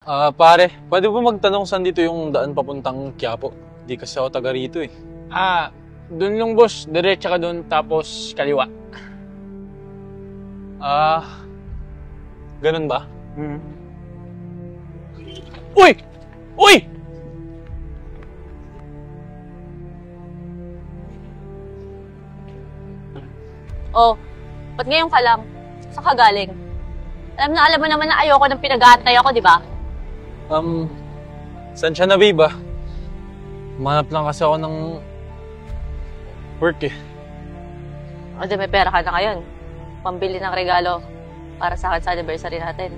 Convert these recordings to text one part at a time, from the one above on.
Pare, pwede ba magtanong saan dito yung daan papuntang Quiapo? Di kasi ako taga rito eh. Doon lang boss. Diretsa ka doon tapos kaliwa. Ganun ba? Uy! Uy! Oh, ba't ngayon ka lang? Saan ka galing? Alam mo naman na ayoko ng pinag-aantay ako, di ba? Saan siya na, babe, ah? Manap lang kasi ako ng work eh. O di may pera ka na ngayon. Pambili ng regalo para sa akin sa anniversary natin.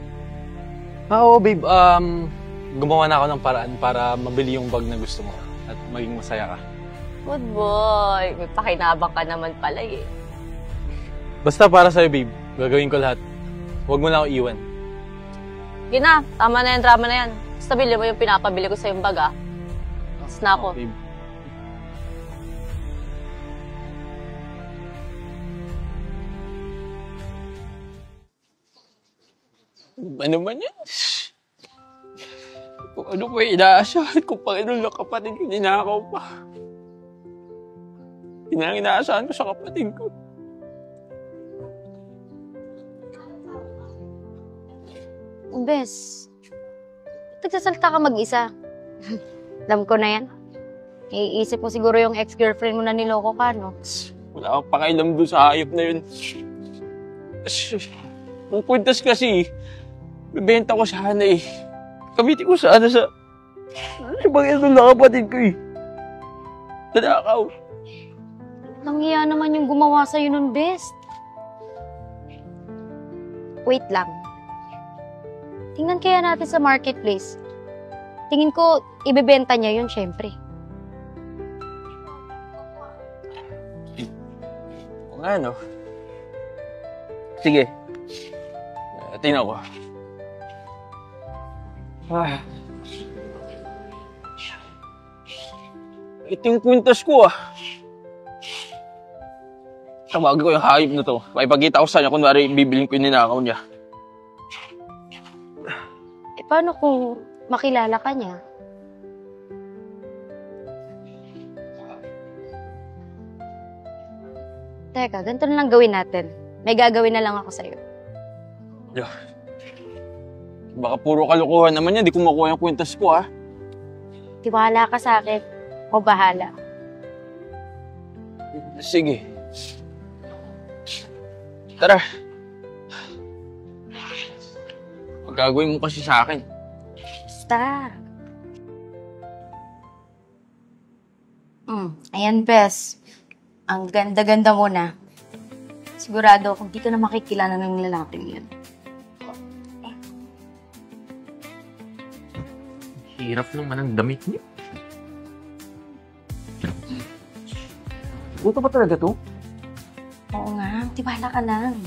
Oo, babe. Gumawa na ako ng paraan para mabili yung bag na gusto mo at maging masaya ka. Good boy. May pakinabang ka naman pala eh. Basta para sa'yo, babe. Gagawin ko lahat. Huwag mo na ako iwan. Sige na, tama na yan, drama na yan. Basta bili mo yung pinapabili ko sa yung bag ah. Tapos na ako. Babe. Ano man yan? Kung ano pa yung inaasahan ko, Panginoon ng kapatid ko, ninakaw pa. Yun ang inaasahan ko sa kapatid ko. Bes, nagsasalta ka mag-isa. Alam ko na yan. Iisip mo siguro yung ex-girlfriend mo na niloko ka, no? Wala akong pakailam doon sa hayop na yun. Ang kwintas kasi, bibenta ko sana eh. Gamitin ko sana sa Panginoon ng kapatid ko eh. Nanakaw. Nanghiya naman yung gumawa sa'yo nun, Bes. Wait lang. Tingnan kaya natin sa marketplace. Tingin ko, ibebenta niya yun, syempre. O nga, no? Sige. Tingnan ko. Ito yung kwintas ko ah. Tawagin ko yung hayop na to. Maipagkita ko sa kanya kunwari bibiling ko yung ninakaw niya. Paano kung makilala ka niya? Teka, ganito na lang gawin natin. May gagawin na lang ako sa'yo. Yeah. Baka puro kalokohan naman yan. Di ko makuha yung kwintas ko, ha? Tiwala ka sa akin. O bahala. Sige. Tara. Gagawin mo kasi sa akin. Basta. Ayan, Bes. Ang ganda-ganda mo na. Sigurado kung di ka na makikilala ng lalaking yun. Hirap naman ang damit niyo. Buto ba talaga to? Oo nga, tiwala ka lang.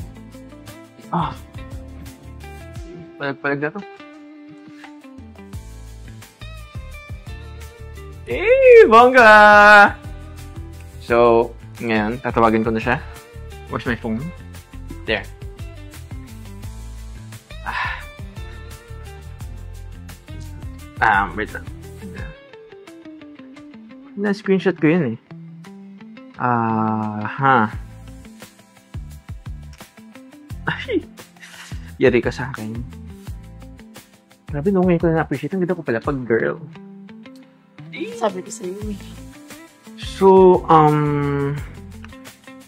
Palag-palag na to. Eh, bongga! So, ngayon, tatawagin ko na siya. Where's my phone? There. Wait lang. Na-screenshot ko yun eh. Ay! Yari ka sa akin. Grabe, no, ngayon ko na na-appreciate. Ang ganda ko pala pag girl. Sabi ko sa'yo eh. So,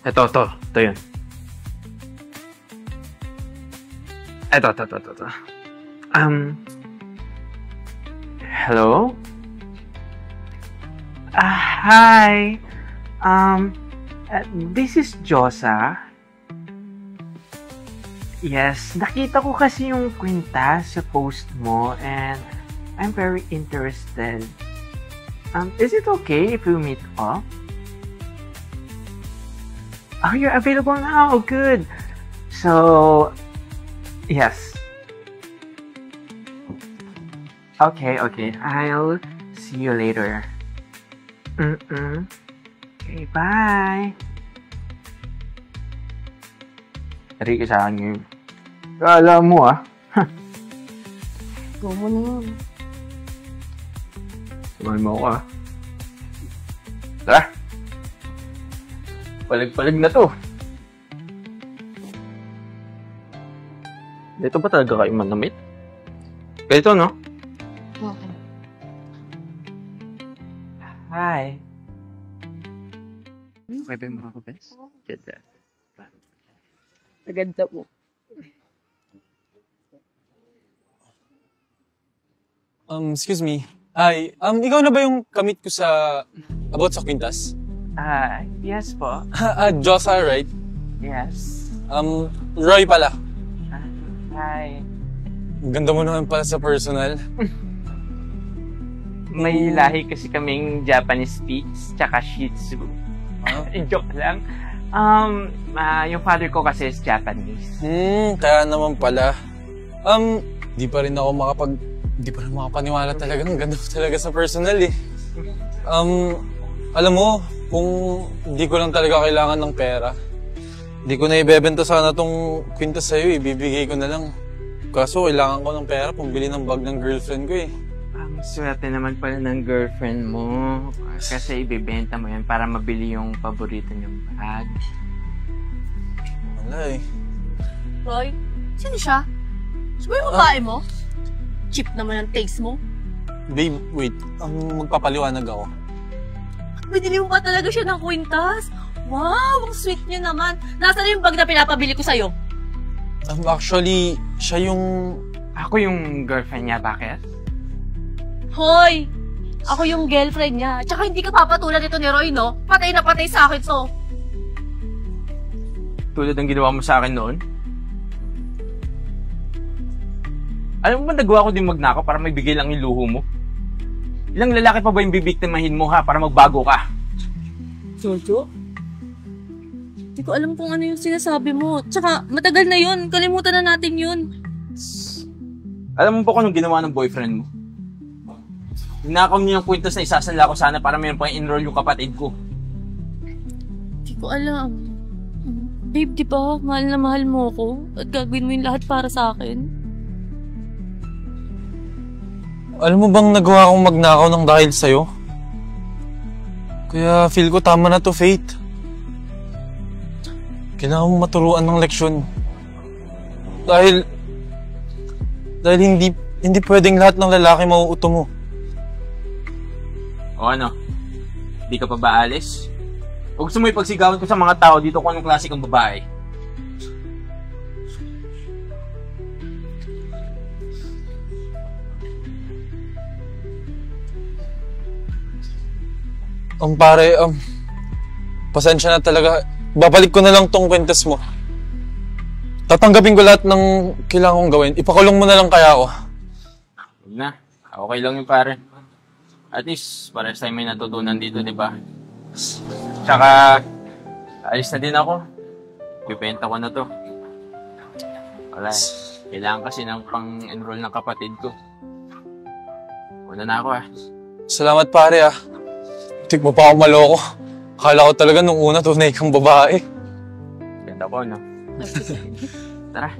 Ito yun. Ito. Hello? Hi. This is Josa. Yes, nakita ko kasi yung kwintas sa post mo and I'm very interested. Is it okay if we meet up? Oh, you're available now. Good. So, yes. Okay. I'll see you later. Okay, bye. Tari ka sa akin ngayon. Kala mo Go mo na yun. Samahan mo ako, ha? Tara! Palag-palag na to. Dito ba talaga kayo manamit? Ganito, no? Okay. Hi. Okay ba yung mga kapes? Ganda. Maganda po. Excuse me. Hi. Ikaw na ba yung kamit ko about sa Quintas? Yes po. Josa, right? Yes. Roy pala. Hi. Ganda mo naman pala sa personal. May lahi kasi kaming Japanese Spitz, tsaka Shih Tzu. Joke lang. Yung father ko kasi is Japanese. Kaya naman pala. Di pa rin makapaniwala talaga. Ang ganda mo talaga sa personal eh. Alam mo, kung hindi ko lang talaga kailangan ng pera, hindi ko na ibebenta sana tong Quintas sa'yo, ibibigay ko na lang. Kaso kailangan ko ng pera pambili ng bag ng girlfriend ko eh. Ang swerte naman pala ng girlfriend mo. Kasi ibibenta mo yan para mabili yung paborito niyong bag. Wala eh. Roy, sino siya? Siya ba yung babae mo? Cheap naman ang taste mo. Babe, wait. Magpapaliwanag ako. Binili mo ba talaga siya ng kwintas? Wow, ang sweet niya naman. Nasaan yung bag na pinapabili ko sa'yo? Actually, siya yung... Ako yung girlfriend niya, bakit? Hoy! Ako yung girlfriend niya. Tsaka hindi ka papatulan nito ni Roy, no? Patay na patay sa akin to. Tulad ng ginawa mo sa akin noon? Alam mo ba nagawa ko din magnakaw para magbigay lang yung luho mo? Ilang lalaki pa ba yung bibiktimahin mo ha para magbago ka? Jojo? Hindi ko alam kung ano yung sinasabi mo. Tsaka matagal na yun. Kalimutan na natin yun. Alam mo ba kung anong ginawa ng boyfriend mo? Hinakaw niya yung kwintas na isasala ko sana para mayroon pang enroll yung kapatid ko. Hindi ko alam. Babe, di ba? Mahal na mahal mo ko. At gagawin mo yung lahat para sa akin. Alam mo bang nagawa akong magnakaw ng dahil sa'yo? Kaya feel ko tama na to, Faith. Kailangan mo maturuan ng leksyon. Dahil hindi pwedeng lahat ng lalaki mauuto mo. O ano? Di ka pa ba alis? O gusto mo ipagsigawan ko sa mga tao dito kung anong klase kang babae? Pare, pasensya na talaga. Babalik ko na lang tong kwintas mo. Tatanggapin ko lahat ng kailangan kong gawin. Ipakulong mo na lang kaya ako. Huwag na. Okay lang yung pare. At least, parehas tayo may natutunan dito, di ba? Tsaka, alis na din ako. Bibenta ko na to. Wala eh. Kailangan kasi ng pang-enroll ng kapatid ko. Una na ako Salamat pare Tik mo pa ako maloko. Akala ko talaga nung una tunay kang babae. Ganda ko, no? Tara.